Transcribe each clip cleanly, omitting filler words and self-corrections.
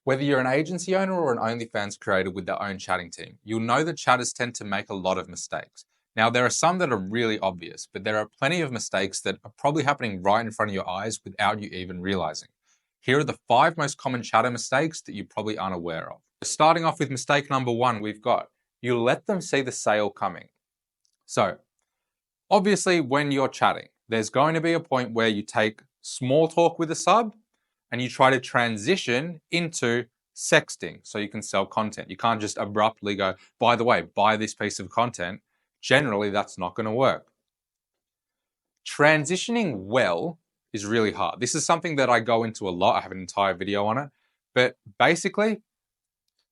Whether you're an agency owner or an OnlyFans creator with their own chatting team, you'll know that chatters tend to make a lot of mistakes. Now, there are some that are really obvious, but there are plenty of mistakes that are probably happening right in front of your eyes without you even realizing. Here are the 5 most common chatter mistakes that you probably aren't aware of. Starting off with mistake number 1, we've got, you let them see the sale coming. So, obviously, when you're chatting, there's going to be a point where you take small talk with a sub and you try to transition into sexting so you can sell content. You can't just abruptly go, by the way, buy this piece of content. Generally, that's not going to work. Transitioning well is really hard. This is something that I go into a lot. I have an entire video on it. But basically,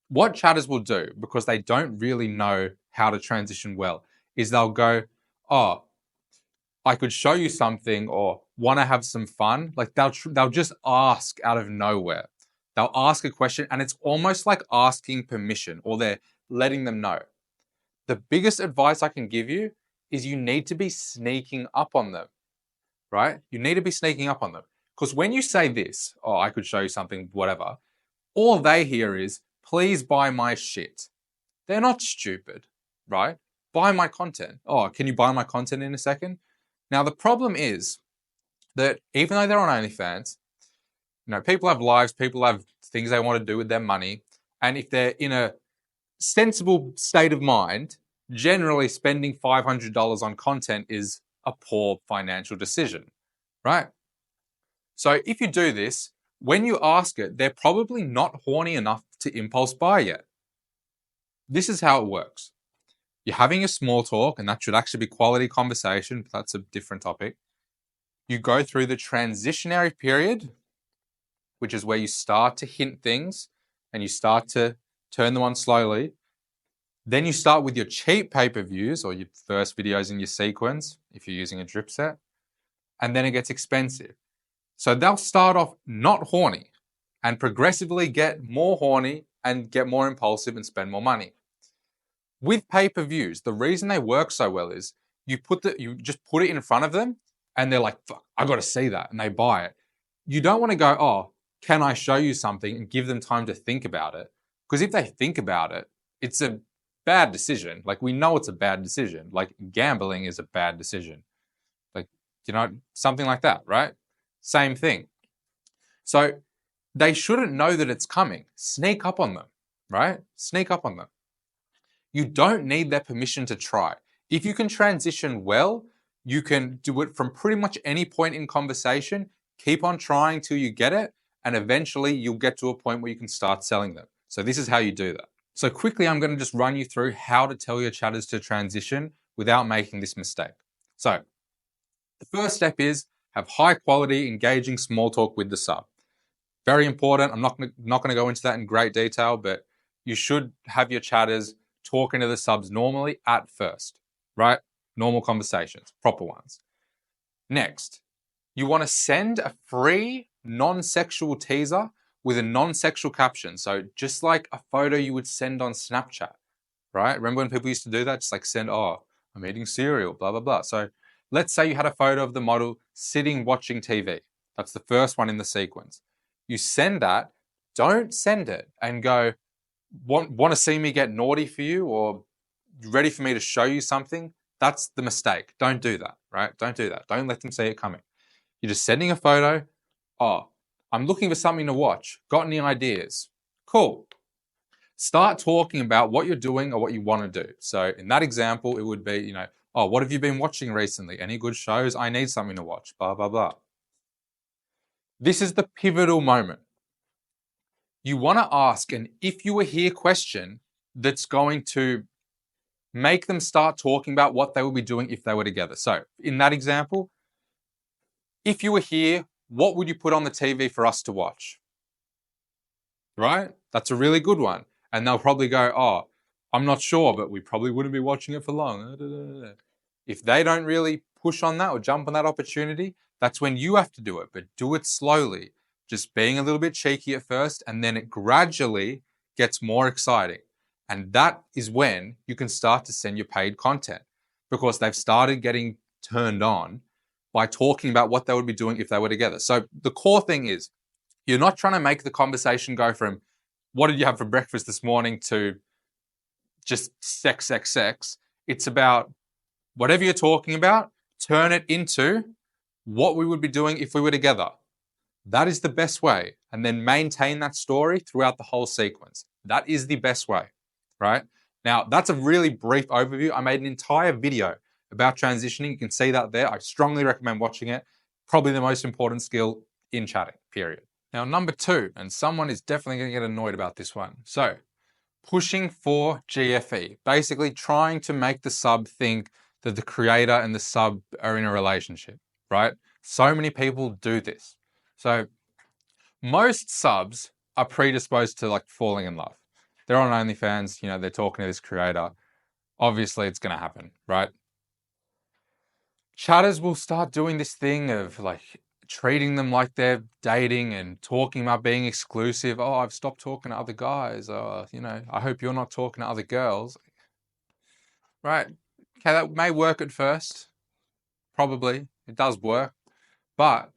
what chatters will do, because they don't really know how to transition well, is they'll go, oh, I could show you something, or want to have some fun. Like they'll just ask out of nowhere. They'll ask a question and it's almost like asking permission, or they're letting them know. The biggest advice I can give you is you need to be sneaking up on them, right? You need to be sneaking up on them. Because when you say this, oh, I could show you something, whatever, all they hear is, please buy my shit. They're not stupid, right? Buy my content. Oh, can you buy my content in a second? Now, the problem is that even though they're on OnlyFans, people have lives, people have things they want to do with their money. And if they're in a sensible state of mind, generally spending $500 on content is a poor financial decision, right? So if you do this, when you ask it, they're probably not horny enough to impulse buy yet. This is how it works. You're having a small talk, and that should actually be quality conversation, but that's a different topic. You go through the transitionary period, which is where you start to hint things and you start to turn them on slowly. Then you start with your cheap pay-per-views or your first videos in your sequence, if you're using a drip set, and then it gets expensive. So they'll start off not horny and progressively get more horny and get more impulsive and spend more money. With pay-per-views, the reason they work so well is you just put it in front of them and they're like, fuck, I got to see that, and they buy it. You don't want to go, oh, can I show you something, and give them time to think about it? Because if they think about it, it's a bad decision. Like, we know it's a bad decision. Like, gambling is a bad decision. Like, something like that, right? Same thing. So they shouldn't know that it's coming. Sneak up on them, right? Sneak up on them. You don't need their permission to try. If you can transition well, you can do it from pretty much any point in conversation. Keep on trying till you get it, and eventually you'll get to a point where you can start selling them. So this is how you do that. So quickly, I'm going to just run you through how to tell your chatters to transition without making this mistake. So the first step is have high quality, engaging small talk with the sub. Very important. I'm not going to go into that in great detail, but you should have your chatters talking to the subs normally at first, right? Normal conversations, proper ones. Next, you want to send a free non-sexual teaser with a non-sexual caption. So just like a photo you would send on Snapchat, right? Remember when people used to do that? Just like send, oh, I'm eating cereal, blah, blah, blah. So let's say you had a photo of the model sitting watching TV. That's the first one in the sequence. You send that, don't send it and go, want to see me get naughty for you, or ready for me to show you something? That's the mistake. Don't do that, right? Don't do that. Don't let them see it coming. You're just sending a photo. Oh, I'm looking for something to watch. Got any ideas? Cool. Start talking about what you're doing or what you want to do. So in that example, it would be, oh, what have you been watching recently? Any good shows? I need something to watch, blah, blah, blah. This is the pivotal moment. You want to ask an if you were here question that's going to make them start talking about what they would be doing if they were together. So in that example, if you were here, what would you put on the TV for us to watch? Right? That's a really good one. And they'll probably go, oh, I'm not sure, but we probably wouldn't be watching it for long. If they don't really push on that or jump on that opportunity, that's when you have to do it, but do it slowly. Just being a little bit cheeky at first, and then it gradually gets more exciting. And that is when you can start to send your paid content, because they've started getting turned on by talking about what they would be doing if they were together. So the core thing is, you're not trying to make the conversation go from what did you have for breakfast this morning to just sex, sex, sex. It's about whatever you're talking about, turn it into what we would be doing if we were together. That is the best way. And then maintain that story throughout the whole sequence. That is the best way, right? Now, that's a really brief overview. I made an entire video about transitioning. You can see that there. I strongly recommend watching it. Probably the most important skill in chatting, period. Now, number 2, and someone is definitely going to get annoyed about this one. So, pushing for GFE, basically trying to make the sub think that the creator and the sub are in a relationship, right? So many people do this. So most subs are predisposed to like falling in love. They're on OnlyFans, you know, they're talking to this creator. Obviously it's going to happen, right? Chatters will start doing this thing of like treating them like they're dating and talking about being exclusive. Oh, I've stopped talking to other guys. You know, I hope you're not talking to other girls. Right. Okay, that may work at first. Probably. It does work. But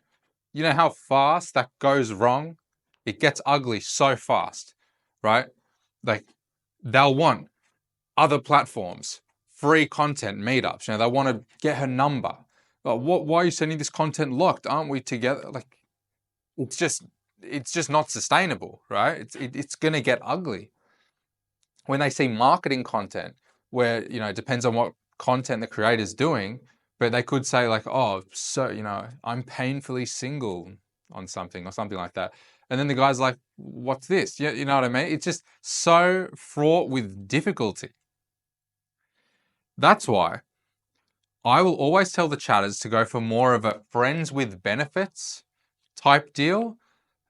you know how fast that goes wrong? It gets ugly so fast, right? Like they'll want other platforms, free content, meetups. You know, they want to get her number. Like, why are you sending this content locked? Aren't we together? Like, it's just not sustainable, right? It's gonna get ugly. When they see marketing content, where you know it depends on what content the creator's doing, but they could say like, oh, so you know, I'm painfully single on something or something like that. And then the guy's like, what's this? You know what I mean? It's just so fraught with difficulty. That's why I will always tell the chatters to go for more of a friends with benefits type deal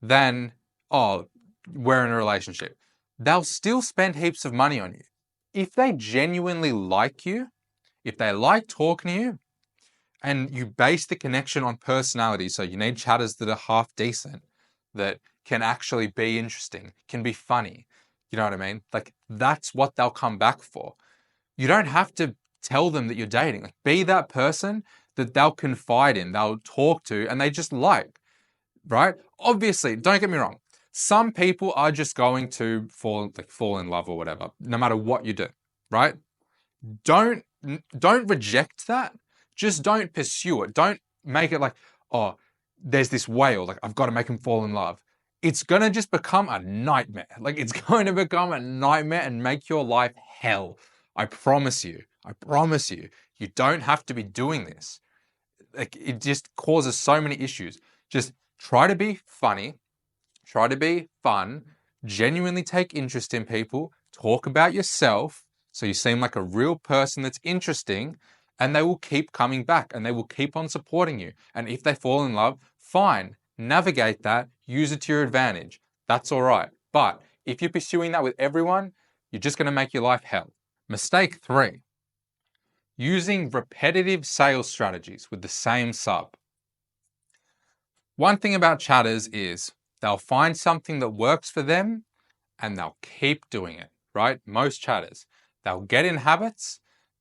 than, oh, we're in a relationship. They'll still spend heaps of money on you. If they genuinely like you, if they like talking to you, and you base the connection on personality, so you need chatters that are half decent, that can actually be interesting, can be funny. You know what I mean? Like, that's what they'll come back for. You don't have to tell them that you're dating. Like, be that person that they'll confide in, they'll talk to, and they just like, right? Obviously, don't get me wrong. Some people are just going to fall in love or whatever, no matter what you do, right? Don't reject that. Just don't pursue it. Don't make it like, oh, there's this whale, like I've got to make him fall in love. It's going to just become a nightmare. Like it's going to become a nightmare and make your life hell. I promise you. I promise you. You don't have to be doing this. Like it just causes so many issues. Just try to be funny, try to be fun, genuinely take interest in people, talk about yourself so you seem like a real person that's interesting, and they will keep coming back and they will keep on supporting you. And if they fall in love, fine, navigate that, use it to your advantage. That's all right. But if you're pursuing that with everyone, you're just going to make your life hell. Mistake 3, using repetitive sales strategies with the same sub. One thing about chatters is they'll find something that works for them and they'll keep doing it, right? Most chatters, they'll get in habits,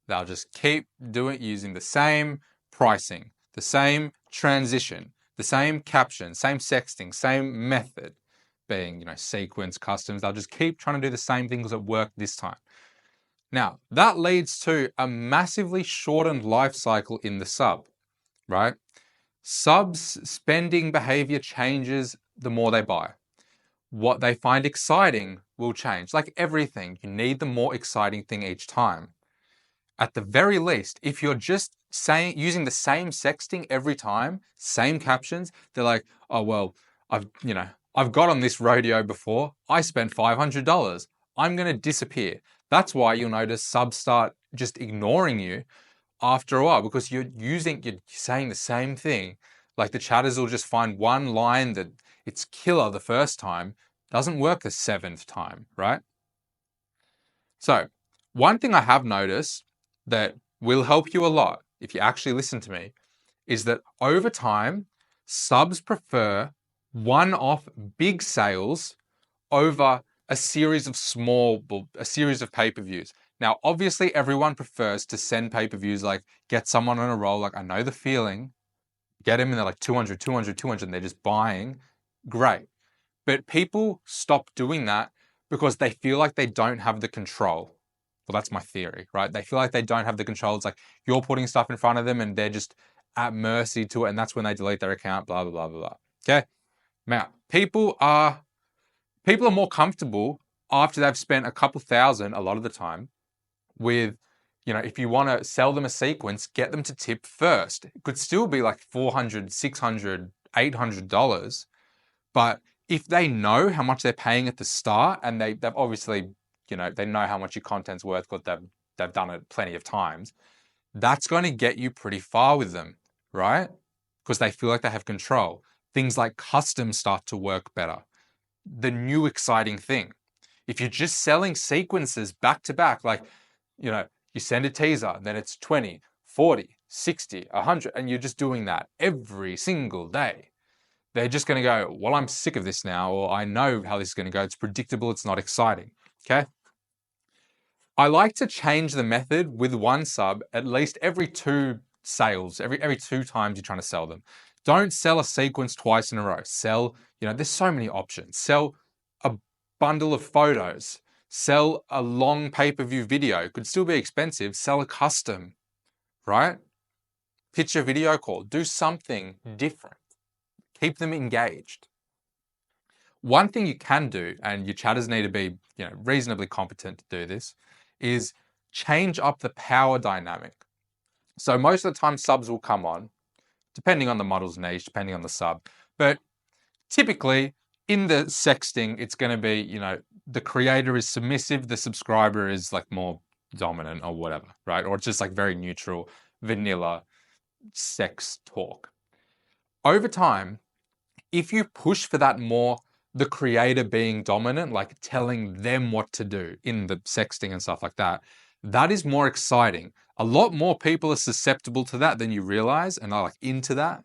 they'll just keep doing using the same pricing, the same transition, the same caption, same sexting, same method, being, you know, sequence, customs. They'll just keep trying to do the same things that work this time. Now, that leads to a massively shortened life cycle in the sub, right? Subs' spending behavior changes the more they buy. What they find exciting will change. Like everything, you need the more exciting thing each time. At the very least, if you're just using the same sexting every time, same captions, they're like, oh well, I've got on this rodeo before. I spent $500. I'm going to disappear. That's why you'll notice subs start just ignoring you after a while, because you're saying the same thing. Like the chatters will just find one line that it's killer the first time, doesn't work the 7th time, right? So one thing I have noticed that will help you a lot if you actually listen to me is that over time, subs prefer one-off big sales over a series of pay-per-views. Now, obviously, everyone prefers to send pay-per-views, like get someone on a roll, like I know the feeling, get them and they're like 200, 200, 200, and they're just buying. Great. But people stop doing that because they feel like they don't have the control. Well, that's my theory, right? They feel like they don't have the control. It's like you're putting stuff in front of them and they're just at mercy to it. And that's when they delete their account, blah, blah, blah, blah, blah. Okay. Now, people are more comfortable after they've spent a couple thousand, a lot of the time, with, if you want to sell them a sequence, get them to tip first. It could still be like $400, $600, $800. But if they know how much they're paying at the start, and they've obviously, they know how much your content's worth because they've done it plenty of times, that's going to get you pretty far with them, right? Because they feel like they have control. Things like custom start to work better. The new exciting thing. If you're just selling sequences back to back, like, you send a teaser, then it's 20, 40, 60, 100, and you're just doing that every single day, they're just going to go, well, I'm sick of this now, or I know how this is going to go. It's predictable. It's not exciting. Okay. I like to change the method with one sub at least every 2 sales, every 2 times you're trying to sell them. Don't sell a sequence twice in a row. Sell, there's so many options. Sell a bundle of photos. Sell a long pay-per-view video. Could still be expensive. Sell a custom, right? Pitch a video call. Do something different. Keep them engaged. One thing you can do, and your chatters need to be, reasonably competent to do this, is change up the power dynamic. So most of the time subs will come on, depending on the model's niche, depending on the sub. But typically in the sexting, it's going to be, the creator is submissive, the subscriber is like more dominant or whatever, right? Or it's just like very neutral, vanilla sex talk. Over time, if you push for that more, the creator being dominant, like telling them what to do in the sexting and stuff like that, that is more exciting. A lot more people are susceptible to that than you realize and are like into that.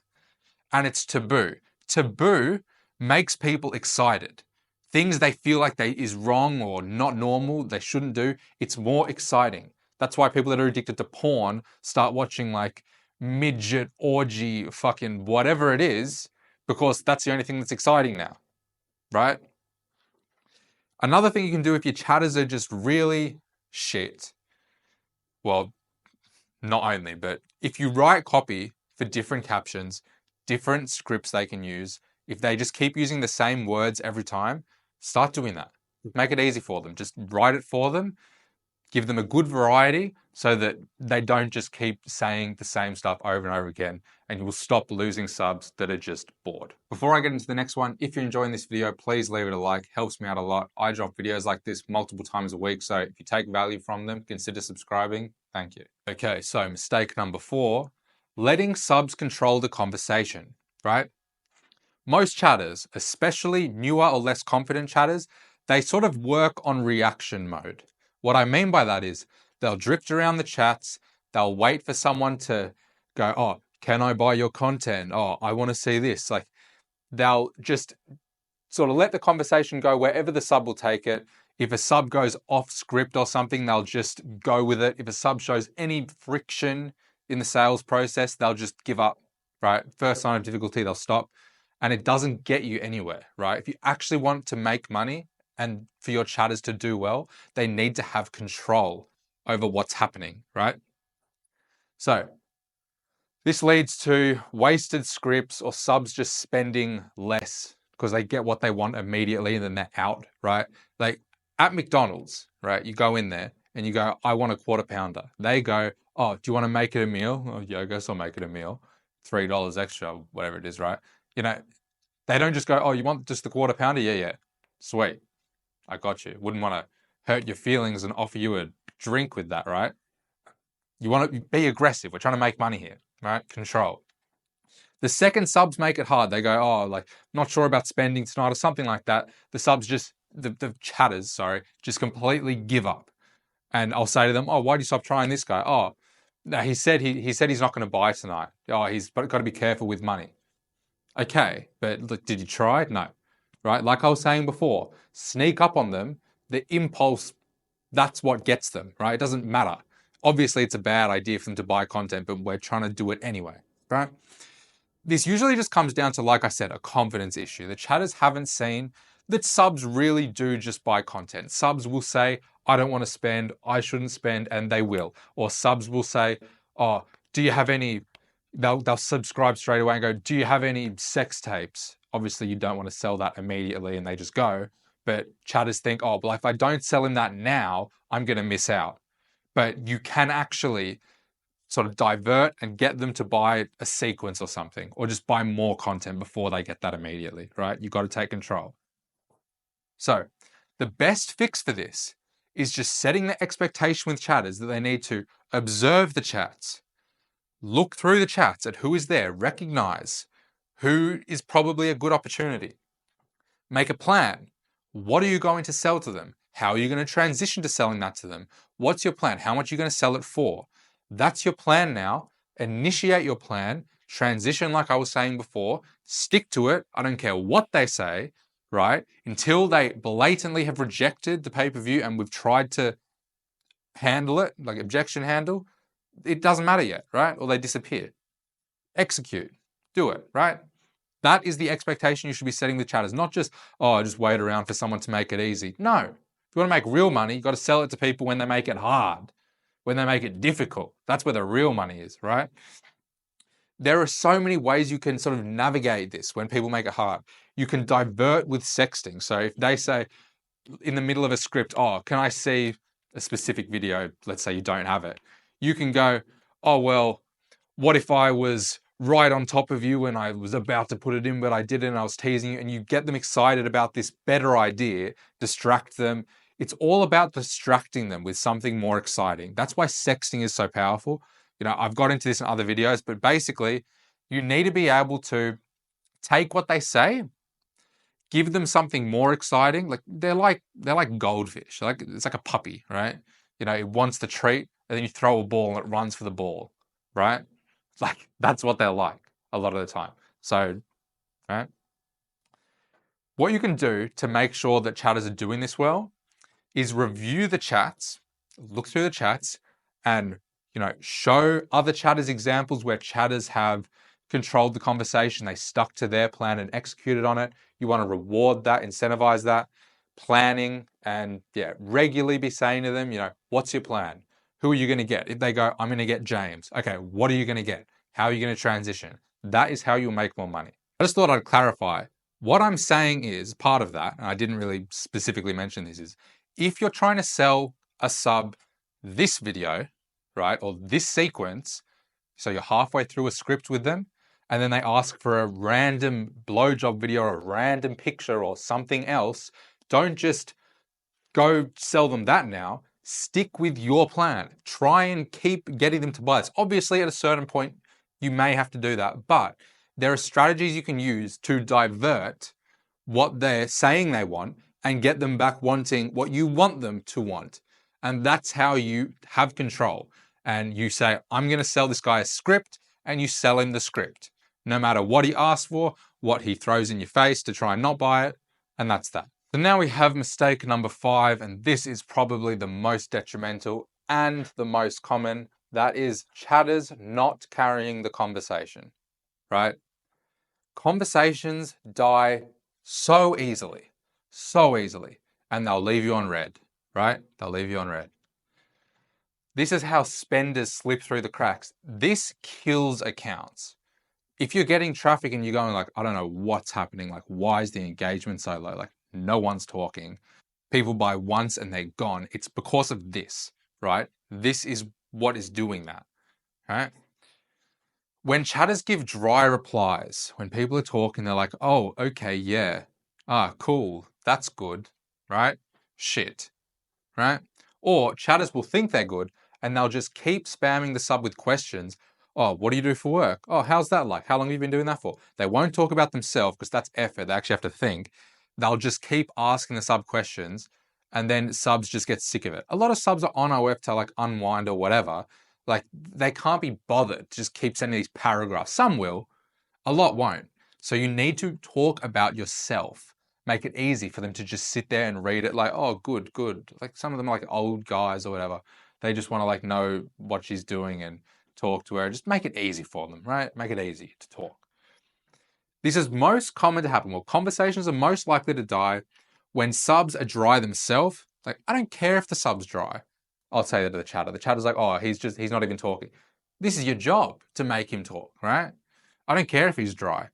And it's taboo. Taboo makes people excited. Things they feel like is wrong or not normal, they shouldn't do, it's more exciting. That's why people that are addicted to porn start watching like midget, orgy, fucking whatever it is, because that's the only thing that's exciting now, right? Another thing you can do if your chatters are just really shit, well, not only, but if you write copy for different captions, different scripts they can use, if they just keep using the same words every time, start doing that. Make it easy for them. Just write it for them. Give them a good variety so that they don't just keep saying the same stuff over and over again, and you will stop losing subs that are just bored. Before I get into the next one, if you're enjoying this video, please leave it a like. Helps me out a lot. I drop videos like this multiple times a week, so if you take value from them, consider subscribing. Thank you. Okay, so mistake number 4, letting subs control the conversation, right? Most chatters, especially newer or less confident chatters, they sort of work on reaction mode. What I mean by that is they'll drift around the chats, they'll wait for someone to go, oh, can I buy your content? Oh, I want to see this. Like, they'll just sort of let the conversation go wherever the sub will take it. If a sub goes off script or something, they'll just go with it. If a sub shows any friction in the sales process, they'll just give up, right? First sign of difficulty, they'll stop. And it doesn't get you anywhere, right? If you actually want to make money and for your chatters to do well, they need to have control over what's happening, right? So this leads to wasted scripts or subs just spending less because they get what they want immediately and then they're out, right? Like at McDonald's, right? You go in there and you go, I want a quarter pounder. They go, oh, do you want to make it a meal? Oh, yeah, I guess I'll make it a meal. $3 extra, whatever it is, right? They don't just go, oh, you want just the quarter pounder? Yeah, yeah. Sweet. I got you. Wouldn't want to hurt your feelings and offer you a drink with that, right? You want to be aggressive. We're trying to make money here, right? Control. The second subs make it hard. They go, oh, like, not sure about spending tonight or something like that. The subs just, the chatters, sorry, just completely give up. And I'll say to them, oh, why do you stop trying this guy? Oh, no, he said he's not going to buy tonight. Oh, he's got to be careful with money. Okay, but look, did you try? No, right? Like I was saying before, sneak up on them. The impulse, that's what gets them, right? It doesn't matter. Obviously, it's a bad idea for them to buy content, but we're trying to do it anyway, right? This usually just comes down to, like I said, a confidence issue. The chatters haven't seen that subs really do just buy content. Subs will say, I don't want to spend, I shouldn't spend, and they will. Or subs will say, oh, do you have any, they'll subscribe straight away and go, do you have any sex tapes? Obviously, you don't want to sell that immediately and they just go. But chatters think, oh, well, if I don't sell him that now, I'm going to miss out. But you can actually sort of divert and get them to buy a sequence or something, or just buy more content before they get that immediately, right? You've got to take control. So the best fix for this is just setting the expectation with chatters that they need to observe the chats, look through the chats at who is there, recognize who is probably a good opportunity, make a plan. What are you going to sell to them? How are you going to transition to selling that to them? What's your plan? How much are you going to sell it for? That's your plan now. Initiate your plan, transition like I was saying before, stick to it. I don't care what they say, right? Until they blatantly have rejected the pay-per-view and we've tried to handle it, like objection handle, it doesn't matter yet, right? Or they disappear. Execute. Do it, right? That is the expectation you should be setting the chatters, not just, oh, just wait around for someone to make it easy. No. If you want to make real money, you've got to sell it to people when they make it hard, when they make it difficult. That's where the real money is, right? There are so many ways you can sort of navigate this when people make it hard. You can divert with sexting. So if they say in the middle of a script, oh, can I see a specific video? Let's say you don't have it. You can go, oh, well, what if I was right on top of you when I was about to put it in, but I didn't, and I was teasing you, and you get them excited about this better idea, distract them. It's all about distracting them with something more exciting. That's why sexting is so powerful. You know, I've got into this in other videos, but basically, you need to be able to take what they say, give them something more exciting. Like they're like goldfish. Like it's like a puppy, right? You know, it wants the treat, and then you throw a ball and it runs for the ball, right? Like that's what they're like a lot of the time. So, right? What you can do to make sure that chatters are doing this well is review the chats, look through the chats, and show other chatters examples where chatters have controlled the conversation. They stuck to their plan and executed on it. You want to reward that, incentivize that, planning, and regularly be saying to them, what's your plan? Who are you going to get? If they go, I'm going to get James. Okay, what are you going to get? How are you going to transition? That is how you'll make more money. I just thought I'd clarify. What I'm saying is part of that, and I didn't really specifically mention this, is if you're trying to sell a sub this video, right, or this sequence, so you're halfway through a script with them, and then they ask for a random blowjob video or a random picture or something else, don't just go sell them that now. Stick with your plan. Try and keep getting them to buy this. Obviously, at a certain point, you may have to do that, but there are strategies you can use to divert what they're saying they want and get them back wanting what you want them to want. And that's how you have control. And you say, I'm going to sell this guy a script, and you sell him the script. No matter what he asks for, what he throws in your face to try and not buy it, and that's that. So now we have mistake number 5, and this is probably the most detrimental and the most common. That is chatters not carrying the conversation, right? Conversations die so easily, and they'll leave you on red, right? They'll leave you on red. This is how spenders slip through the cracks. This kills accounts. If you're getting traffic and you're going like, I don't know what's happening, like why is the engagement so low? Like no one's talking. People buy once and they're gone. It's because of this, right? This is what is doing that, right? When chatters give dry replies, when people are talking, they're like, oh, okay, yeah. Ah, cool. That's good, right? Shit, right? Or chatters will think they're good and they'll just keep spamming the sub with questions. Oh, what do you do for work? Oh, how's that like? How long have you been doing that for? They won't talk about themselves because that's effort. They actually have to think. They'll just keep asking the sub questions and then subs just get sick of it. A lot of subs are on OF to like unwind or whatever. Like they can't be bothered to just keep sending these paragraphs. Some will, a lot won't. So you need to talk about yourself. Make it easy for them to just sit there and read it like, oh, good, good. Like some of them are like old guys or whatever. They just want to like know what she's doing and talk to her. Just make it easy for them, right? Make it easy to talk. This is most common to happen. Well, conversations are most likely to die When subs are dry themselves, like, I don't care if the sub's dry. I'll say that to the chatter. The chatter's like, oh, he's not even talking. This is your job to make him talk, right? I don't care if he's dry.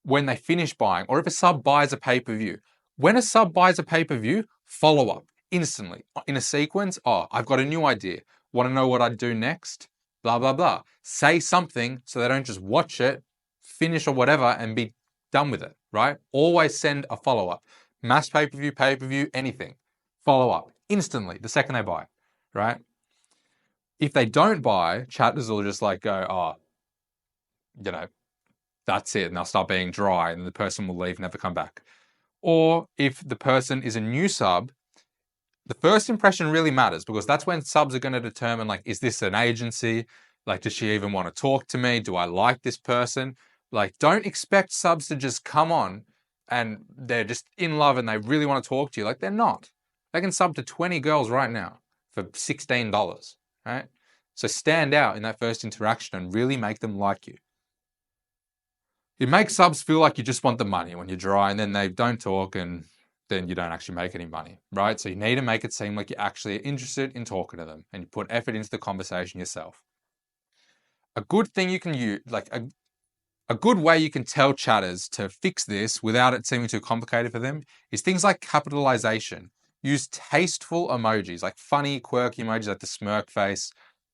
When they finish buying, or if a sub buys a pay-per-view, when a sub buys a pay-per-view, follow up instantly in a sequence. Oh, I've got a new idea. Want to know what I'd do next? Blah, blah, blah. Say something so they don't just watch it, finish or whatever, and be done with it, right? Always send a follow-up. Mass pay-per-view, anything. Follow up instantly the second they buy, right? If they don't buy, chatters will just like go, oh, you know, that's it. And they'll start being dry and the person will leave, never come back. Or if the person is a new sub, the first impression really matters because that's when subs are going to determine, like, is this an agency? Like, does she even want to talk to me? Do I like this person? Like, don't expect subs to just come on and they're just in love and they really want to talk to you. Like, they're not. They can sub to 20 girls right now for $16, right? So stand out in that first interaction and really make them like you. It makes subs feel like you just want the money when you're dry and then they don't talk and then you don't actually make any money, right? So you need to make it seem like you're actually interested in talking to them and you put effort into the conversation yourself. A good thing you can use, like a good way you can tell chatters to fix this without it seeming too complicated for them is things like capitalization. Use tasteful emojis, like funny, quirky emojis like the smirk face,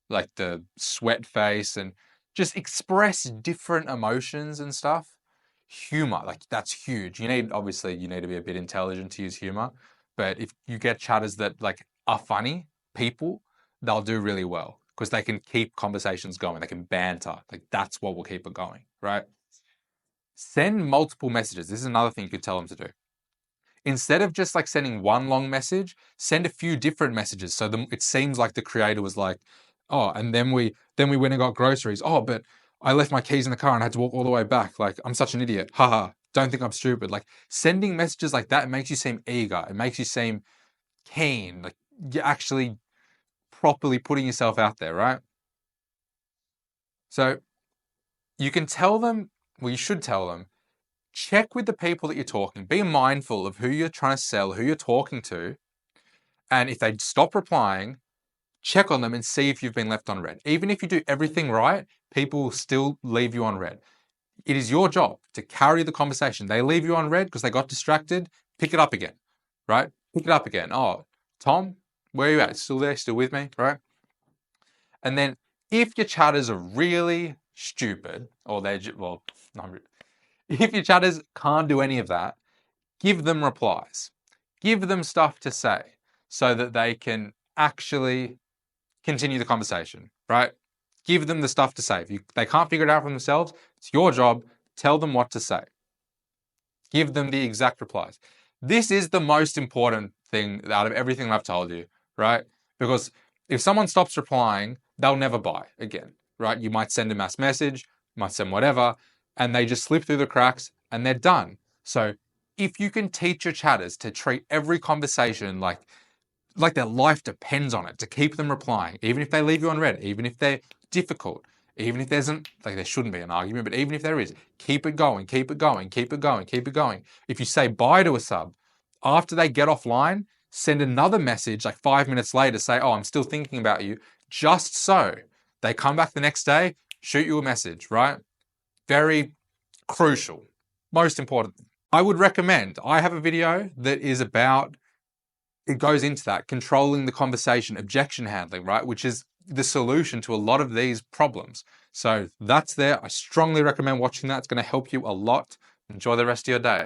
like the sweat face, and just express different emotions and stuff. Humor, like that's huge. Obviously you need to be a bit intelligent to use humor, but if you get chatters that like are funny people, they'll do really well because they can keep conversations going. They can banter. Like that's what will keep it going, right? Send multiple messages. This is another thing you could tell them to do. Instead of just like sending one long message, send a few different messages. So it seems like the creator was like, oh, and then we went and got groceries. Oh, but I left my keys in the car and I had to walk all the way back. Like, I'm such an idiot. Haha. Don't think I'm stupid. Like, sending messages like that makes you seem eager. It makes you seem keen. Like, you're actually properly putting yourself out there, right? So you can tell them, well, you should tell them, check with the people that you're talking. Be mindful of who you're trying to sell, who you're talking to. And if they stop replying, check on them and see if you've been left on red. Even if you do everything right, people will still leave you on red. It is your job to carry the conversation. They leave you on red because they got distracted. Pick it up again, right? Pick it up again. Oh, Tom, where are you at? Still there? Still with me, right? And then if your chatters are really stupid, or if your chatters can't do any of that, give them replies. Give them stuff to say so that they can actually continue the conversation, right? Give them the stuff to say. If they can't figure it out for themselves, it's your job. Tell them what to say. Give them the exact replies. This is the most important thing out of everything I've told you, right? Because if someone stops replying, they'll never buy again, right? You might send a mass message, you might send whatever, and they just slip through the cracks and they're done. So if you can teach your chatters to treat every conversation like their life depends on it, to keep them replying, even if they leave you on red, even if they're difficult, even if there shouldn't be an argument, but even if there is, keep it going, keep it going, keep it going, keep it going. If you say bye to a sub, after they get offline, send another message like 5 minutes later, say, oh, I'm still thinking about you, just so they come back the next day, shoot you a message, right? Very crucial. Most important. I would recommend, I have a video that is about, it goes into that, controlling the conversation, objection handling, right? Which is the solution to a lot of these problems. So that's there. I strongly recommend watching that. It's going to help you a lot. Enjoy the rest of your day.